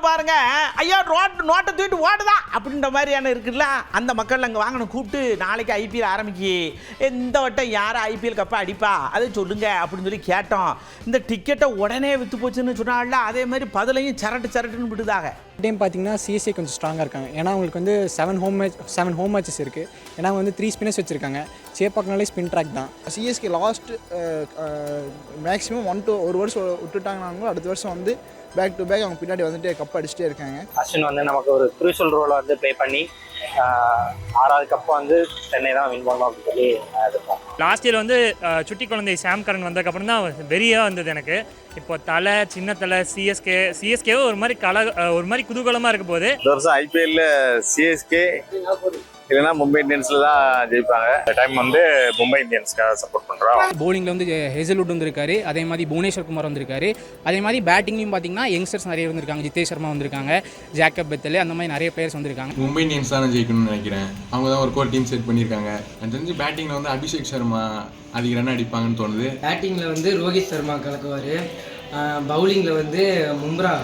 பாருங்க, ஐயா நோட்டை தூக்கிட்டு ஓடுதா அப்படின்ற மாதிரியான இருக்குல்ல, அந்த மக்கள் அங்கே வாங்கணும் கூப்பிட்டு நாளைக்கு ஐபிஎல் ஆரம்பிக்கி, இந்த வட்டம் யார் ஐபிஎல் கப்பை அடிப்பா அதை சொல்லுங்க அப்படின்னு சொல்லி கேட்டோம். இந்த டிக்கெட்டை உடனே விற்று போச்சுன்னு சொன்னால அதே மாதிரி பதிலையும் சரட்டுன்னு விடுதாக. டைம் பார்த்தீங்கன்னா சிஎஸ்கே கொஞ்சம் ஸ்ட்ராங்காக இருக்காங்க. ஏன்னா அவங்களுக்கு வந்து 7 ஹோம் மேட்சஸ் இருக்குது. ஏன்னா அவங்க வந்து 3 ஸ்பின்னர்ஸ் வச்சுருக்காங்க. சேப்பாக்கினாலே ஸ்பின் ட்ராக் தான். சிஎஸ்கே லாஸ்ட் மேக்ஸிமம் ஒரு வருஷம் விட்டுட்டாங்கன்னாலும் அடுத்த வருஷம் வந்து பேக் டு பேக் அவங்க பின்னாடி வந்துட்டு கப் அடிச்சுட்டே இருக்காங்க. அஸ்வின் வந்து நமக்கு ஒரு க்ரூஷியல் ரோலை வந்து ப்ளே பண்ணி 6வது கப்பை வந்து சென்னை தான் வின் பண்ணோம் அப்படின்னு சொல்லி எதிர்ப்போம். லாஸ்ட் இயர் வந்து சுட்டி குழந்தை சாம் கரன் வந்ததுக்கப்புறம் தான் வெறியாக வந்தது எனக்கு. இப்போ தலை சின்ன தலை சிஎஸ்கே ஒரு மாதிரி குதூகலமாக இருக்க போகுது. இந்த வருஷம் ஐபிஎல்ல சிஎஸ்கே இல்லைன்னா மும்பை இந்தியன்ஸில் தான் ஜெயிப்பாங்க. இந்த டைம் வந்து மும்பை இந்தியன்ஸ்க்காக சப்போர்ட் பண்ணுறோம். பவுலிங்கில் வந்து ஹேசல்வுட் வந்திருக்காரு, அதே மாதிரி புவனேஸ்வர் குமார் வந்திருக்காரு. அதே மாதிரி பேட்டிங்லையும் பார்த்தீங்கன்னா யங்ஸ்டர்ஸ் நிறைய வந்திருக்காங்க. ஜிதேஷ் சர்மா வந்திருக்காங்க, ஜாக்கப் பெத்தல், அந்த மாதிரி நிறைய பிளேயர்ஸ் வந்திருக்காங்க. மும்பை இந்தியன்ஸ் தான் ஜெயிக்கணும்னு நினைக்கிறேன். அவங்க தான் ஒரு கோர் டீம் செட் பண்ணியிருக்காங்க. எனக்கு தெரிஞ்சு பேட்டிங்கில் வந்து அபிஷேக் சர்மா அதிக ரன் அடிப்பாங்கன்னு தோணுது. பேட்டிங்கில் வந்து ரோஹித் சர்மா கலக்குவார். பவுலிங்கில் வந்து மும்ரா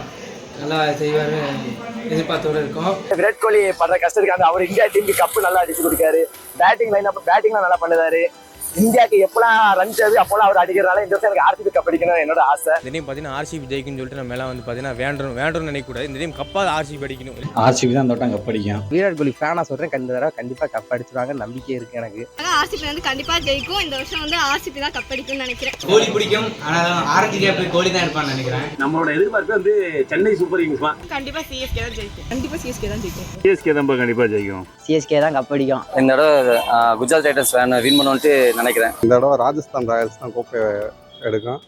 நல்லா செய்வார் எதிர்பார்த்தோடு இருக்கும். விராட் கோலி படுற கஷ்டத்துக்கு அவர் இந்தியா டீமுக்கு கப்பு நல்லா அடிச்சு கொடுக்காரு. பேட்டிங்லாம் நல்லா பண்ணுறாரு. இந்தியாவுக்கு எப்பெல்லாம் ரன் தேவை அப்போலாம் அவர் அடிக்கிறதுனால இந்த வருஷம் எனக்கு ஆர்சிபி கப் அடிக்கணும் என்னோட ஆசை. இந்த டைம் பார்த்தீங்கன்னா ஆர்சிபி ஜெயிக்கும்னு சொல்லிட்டு நம்ம எல்லாம் வந்து பார்த்தீங்கன்னா வேண்டணும்னு நினைக்கக்கூடாது. இந்த டைம் கப்பாக ஆர்சிபி அடிக்கணும். ஆர்சிபி தான் அந்த வட்டம் கப் அடிக்கும். விராட் கோலி ஃபேனாக சொல்கிறேன், இந்த தடவை கண்டிப்பாக கப் அடிச்சுருவாங்க நம்பிக்கை இருக்குது எனக்கு. ஆர்சிபி வந்து கண்டிப்பாக ஜெயிக்கும். இந்த வருஷம் வந்து ஆர்சிபி தான் கப் அடிக்கும்னு நினைக்கிறேன். கோலி பிடிக்கும், ஆனால் ஆரஞ்சு கேப் கோலி தான் இருப்பான்னு நினைக்கிறேன். நம்மளோட எதிர்பார்ப்பு வந்து சென்னை சூப்பர் கிங்ஸ் தான். கண்டிப்பாக சிஎஸ்கே தான் ஜெயிக்கும். சிஎஸ்கே தான் கண்டிப்பாக ஜெயிக்கும். சிஎஸ்கே தான் கப் அடிக்கும். இந்த தடவை குஜராத் டைட்டன்ஸ் வின் பண்ணுவோன்ட்டு நினைக்கிறேன். இந்த தடவை ராஜஸ்தான் ராயல்ஸ் தான் கோப்பை எடுக்கும்.